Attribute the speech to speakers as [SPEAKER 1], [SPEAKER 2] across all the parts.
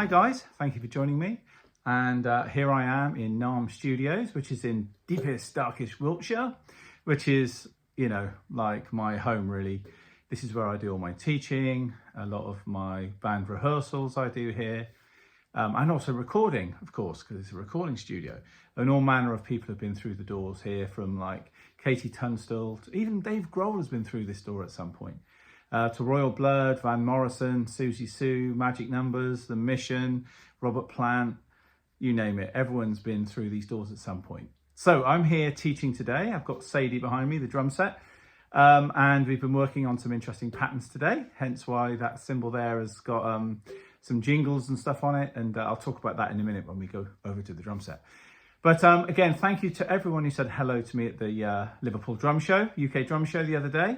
[SPEAKER 1] Hi guys, thank you for joining me. And here I am in Narm Studios, which is in deepest, darkest Wiltshire, which is, you know, like my home really. This is where I do all my teaching, a lot of my band rehearsals I do here, and also recording, of course, because it's a recording studio. And all manner of people have been through the doors here, from like Katie Tunstall, to even Dave Grohl has been through this door at some point. To Royal Blood, Van Morrison, Susie Sue, Magic Numbers, The Mission, Robert Plant, you name it. Everyone's been through these doors at some point. So I'm here teaching today. I've got Sadie behind me, the drum set, and we've been working on some interesting patterns today, hence why that cymbal there has got some jingles and stuff on it, and I'll talk about that in a minute when we go over to the drum set. But again, thank you to everyone who said hello to me at the Liverpool Drum Show, UK Drum Show the other day.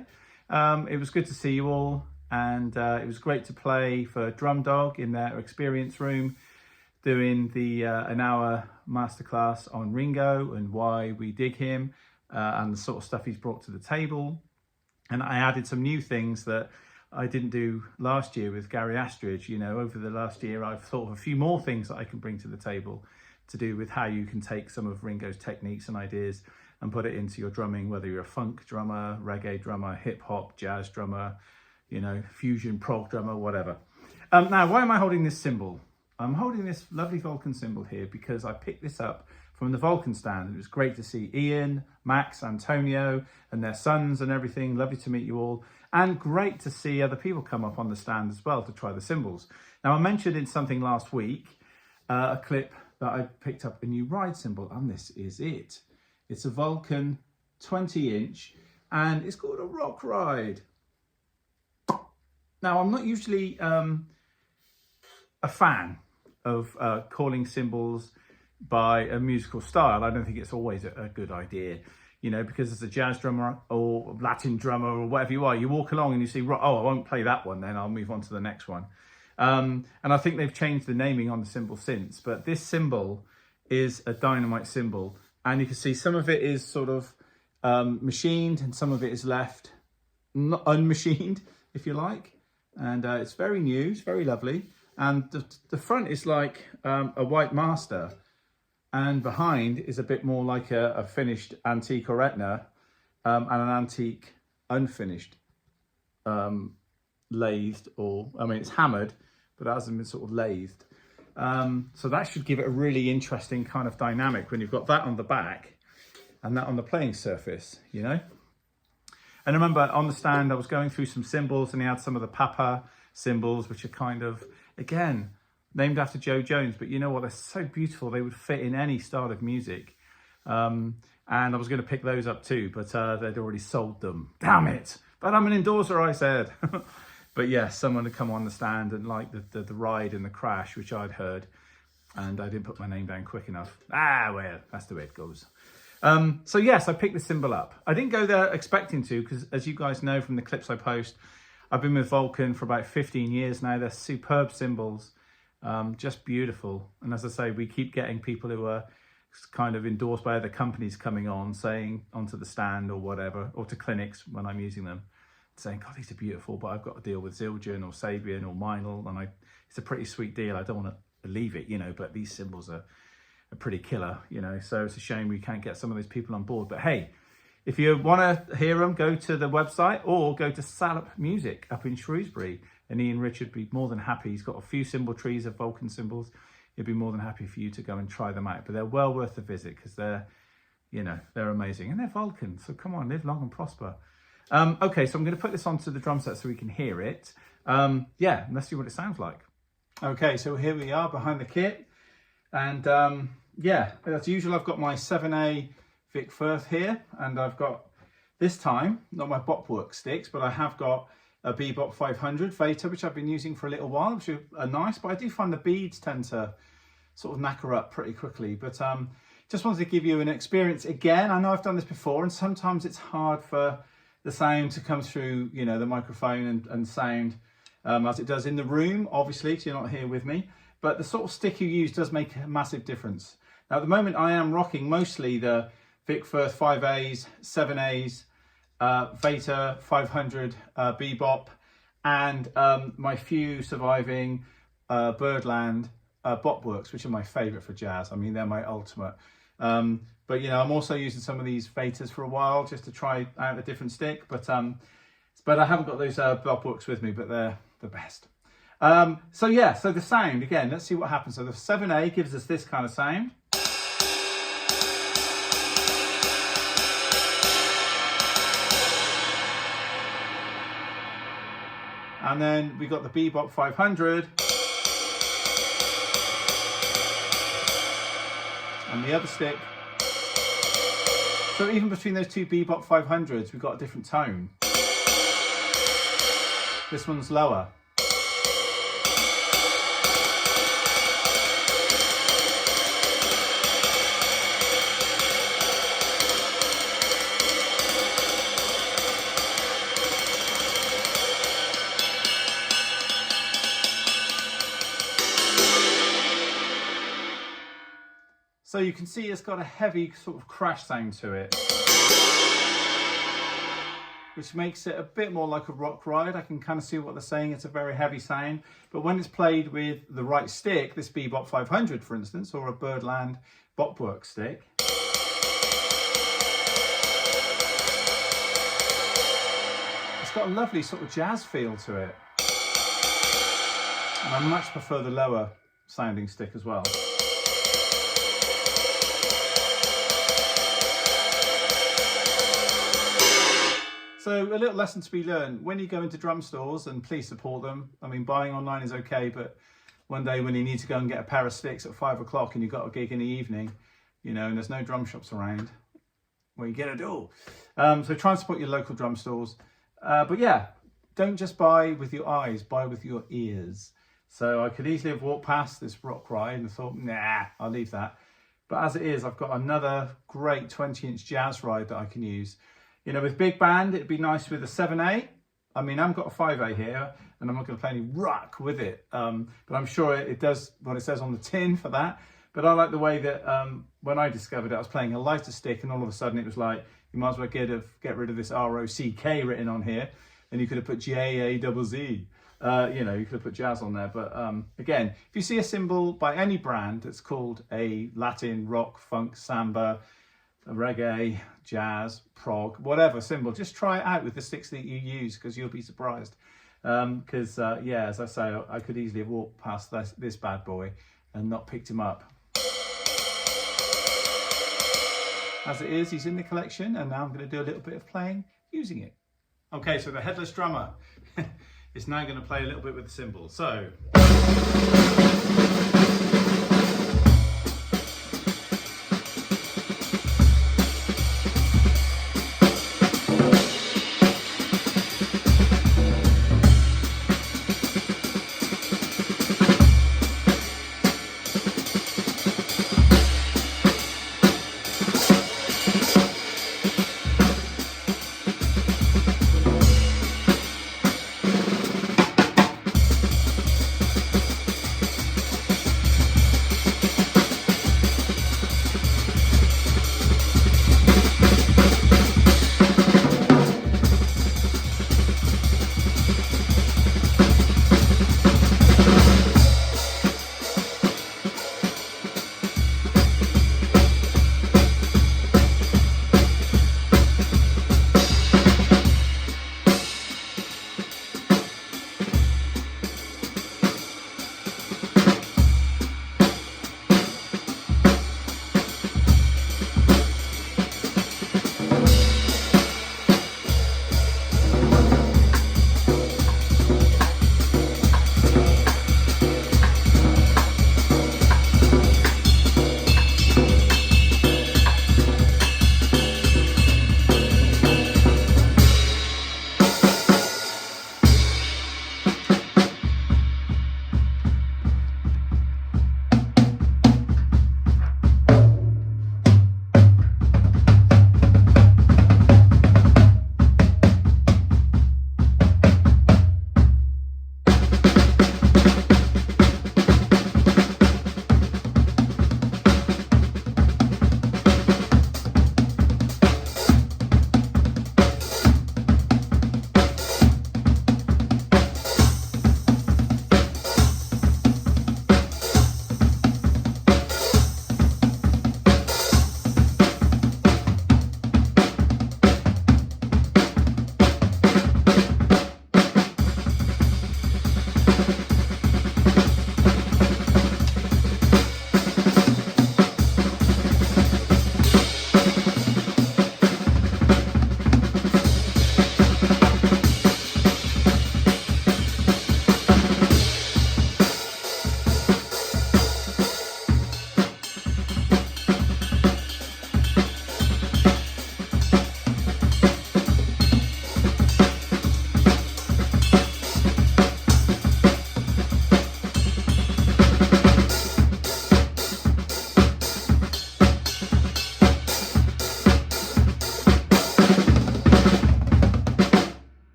[SPEAKER 1] It was good to see you all, and it was great to play for Drum Dog in their experience room, doing the an hour masterclass on Ringo and why we dig him, and the sort of stuff he's brought to the table. And I added some new things that I didn't do last year with Gary Astridge. You know, over the last year, I've thought of a few more things that I can bring to the table to do with how you can take some of Ringo's techniques and ideas and put it into your drumming, whether you're a funk drummer, reggae drummer, hip hop, jazz drummer, you know, fusion prog drummer, whatever. Now, why am I holding this cymbal? I'm holding this lovely Vulcan cymbal here because I picked this up from the Vulcan stand. It was great to see Ian, Max, Antonio and their sons and everything. Lovely to meet you all. And great to see other people come up on the stand as well to try the cymbals. Now, I mentioned in something last week, a clip that I picked up a new ride cymbal, and this is it. It's a Vulcan 20-inch, and it's called a Rock Ride. Now, I'm not usually a fan of calling cymbals by a musical style. I don't think it's always a good idea, you know, because as a jazz drummer or Latin drummer or whatever you are, you walk along and you see, oh, I won't play that one, then I'll move on to the next one. And I think they've changed the naming on the cymbal since, but this cymbal is a dynamite cymbal. And you can see some of it is sort of machined and some of it is left unmachined, if you like. And it's very new, it's very lovely. And the front is like a white master, and behind is a bit more like a finished antique or Etna, and an antique unfinished lathed, or, I mean, it's hammered, but it hasn't been sort of lathed. So that should give it a really interesting kind of dynamic when you've got that on the back and that on the playing surface, you know? And I remember on the stand, I was going through some cymbals, and he had some of the Papa cymbals, which are kind of, again, named after Joe Jones, but you know what? They're so beautiful. They would fit in any style of music. And I was going to pick those up too, but they'd already sold them. Damn it. But I'm an endorser, I said. But yes, someone had come on the stand and liked the ride and the crash, which I'd heard, and I didn't put my name down quick enough. Well, that's the way it goes. So yes, I picked the cymbal up. I didn't go there expecting to, because as you guys know from the clips I post, I've been with Vulcan for about 15 years now. They're superb cymbals, just beautiful. And as I say, we keep getting people who are kind of endorsed by other companies coming on, saying onto the stand or whatever, or to clinics when I'm using them, saying, God, these are beautiful, but I've got to deal with Zildjian or Sabian or Meinl, and it's a pretty sweet deal. I don't want to leave it, you know, but these cymbals are pretty killer, you know, so it's a shame we can't get some of those people on board. But hey, if you want to hear them, go to the website or go to Salop Music up in Shrewsbury, and Ian Richard would be more than happy. He's got a few cymbal trees of Vulcan cymbals. He'd be more than happy for you to go and try them out, but they're well worth the visit because they're, you know, they're amazing, and they're Vulcan. So come on, live long and prosper. Okay, so I'm going to put this onto the drum set so we can hear it. Yeah, let's see what it sounds like. Okay, so here we are behind the kit. And yeah, as usual, I've got my 7A Vic Firth here. And I've got, this time, not my Bopwork sticks, but I have got a Bebop 500 Veta, which I've been using for a little while, which are nice. But I do find the beads tend to sort of knacker up pretty quickly. But just wanted to give you an experience again. I know I've done this before, and sometimes it's hard for the sound to come through, you know, the microphone and sound as it does in the room, obviously, because you're not here with me. But the sort of stick you use does make a massive difference. Now, at the moment, I am rocking mostly the Vic Firth 5As, 7As, Veta 500 Bebop, and my few surviving Birdland botworks, which are my favorite for jazz. I mean, they're my ultimate. But you know, I'm also using some of these Vatas for a while just to try out a different stick. But I haven't got those botworks with me, but they're the best. So yeah, so the sound again. Let's see what happens. So the 7A gives us this kind of sound. And then we got the Bebop 500. And the other stick. So even between those two Bebop 500s, we've got a different tone. This one's lower. So you can see it's got a heavy sort of crash sound to it, which makes it a bit more like a rock ride. I can kind of see what they're saying. It's a very heavy sound, but when it's played with the right stick, this Bebop 500 for instance, or a Birdland Botwork stick, it's got a lovely sort of jazz feel to it. And I much prefer the lower sounding stick as well. So a little lesson to be learned, when you go into drum stores, and please support them. I mean, buying online is okay, but one day when you need to go and get a pair of sticks at 5 o'clock and you've got a gig in the evening, you know, and there's no drum shops around, well, you get a do. So try and support your local drum stores. But yeah, don't just buy with your eyes, buy with your ears. So I could easily have walked past this rock ride and thought, nah, I'll leave that. But as it is, I've got another great 20-inch jazz ride that I can use. You know, with big band, it'd be nice with a 7A. I mean, I've got a 5A here, and I'm not going to play any rock with it. But I'm sure it does what it says on the tin for that. But I like the way that when I discovered it, I was playing a lighter stick, and all of a sudden it was like, you might as well get rid of this R-O-C-K written on here, and you could have put J-A-Z-Z. You know, you could have put jazz on there. But again, if you see a cymbal by any brand that's called a Latin, rock, funk, samba, reggae, jazz, prog, whatever cymbal, just try it out with the sticks that you use, because you'll be surprised. Because yeah, as I say, I could easily have walked past this bad boy and not picked him up. As it is, he's in the collection, and now I'm going to do a little bit of playing using it. Okay, so the headless drummer is now going to play a little bit with the cymbal. So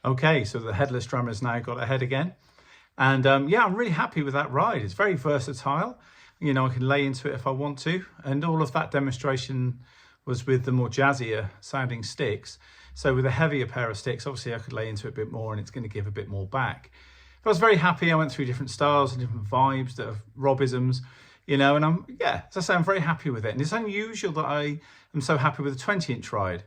[SPEAKER 1] Okay, so the headless drummer's now got ahead again. And yeah, I'm really happy with that ride. It's very versatile. You know, I can lay into it if I want to. And all of that demonstration was with the more jazzier sounding sticks. So with a heavier pair of sticks, obviously I could lay into it a bit more and it's going to give a bit more back. But I was very happy. I went through different styles and different vibes that have Robisms, you know, and as I say, I'm very happy with it. And it's unusual that I am so happy with a 20-inch ride,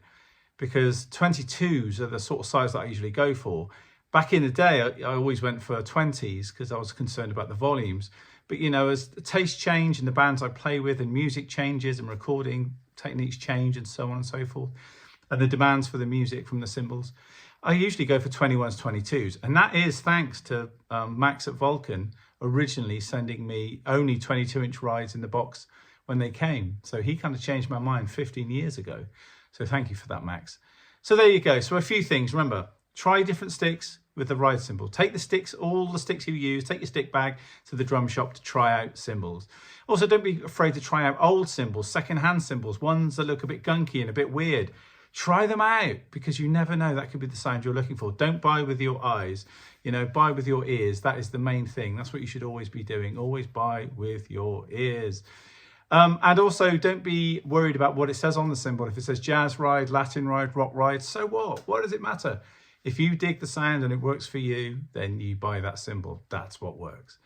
[SPEAKER 1] because 22s are the sort of size that I usually go for. Back in the day, I always went for 20s because I was concerned about the volumes. But, you know, as the taste change and the bands I play with and music changes and recording techniques change and so on and so forth, and the demands for the music from the cymbals, I usually go for 21s, 22s. And that is thanks to Max at Vulcan originally sending me only 22-inch rides in the box when they came. So he kind of changed my mind 15 years ago. So thank you for that, Max. So there you go. So a few things. Remember, try different sticks with the ride cymbal. Take the sticks, all the sticks you use, take your stick bag to the drum shop to try out cymbals. Also, don't be afraid to try out old cymbals, second-hand cymbals, ones that look a bit gunky and a bit weird. Try them out, because you never know, that could be the sound you're looking for. Don't buy with your eyes, you know, buy with your ears. That is the main thing. That's what you should always be doing. Always buy with your ears. And also, don't be worried about what it says on the cymbal. If it says jazz ride, Latin ride, rock ride, so what? What does it matter? If you dig the sound and it works for you, then you buy that cymbal. That's what works.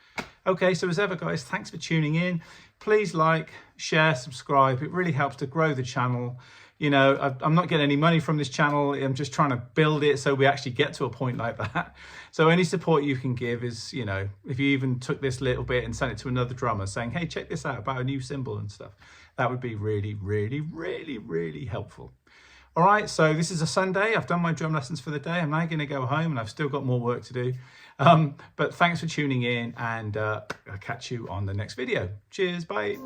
[SPEAKER 1] Okay, so as ever, guys, thanks for tuning in. Please like, share, subscribe. It really helps to grow the channel. You know, I'm not getting any money from this channel. I'm just trying to build it so we actually get to a point like that. So any support you can give is, you know, if you even took this little bit and sent it to another drummer saying, hey, check this out about a new cymbal and stuff, that would be really, really, really, really helpful. All right, so this is a Sunday. I've done my drum lessons for the day. I'm now going to go home and I've still got more work to do. But thanks for tuning in, and I'll catch you on the next video. Cheers, bye.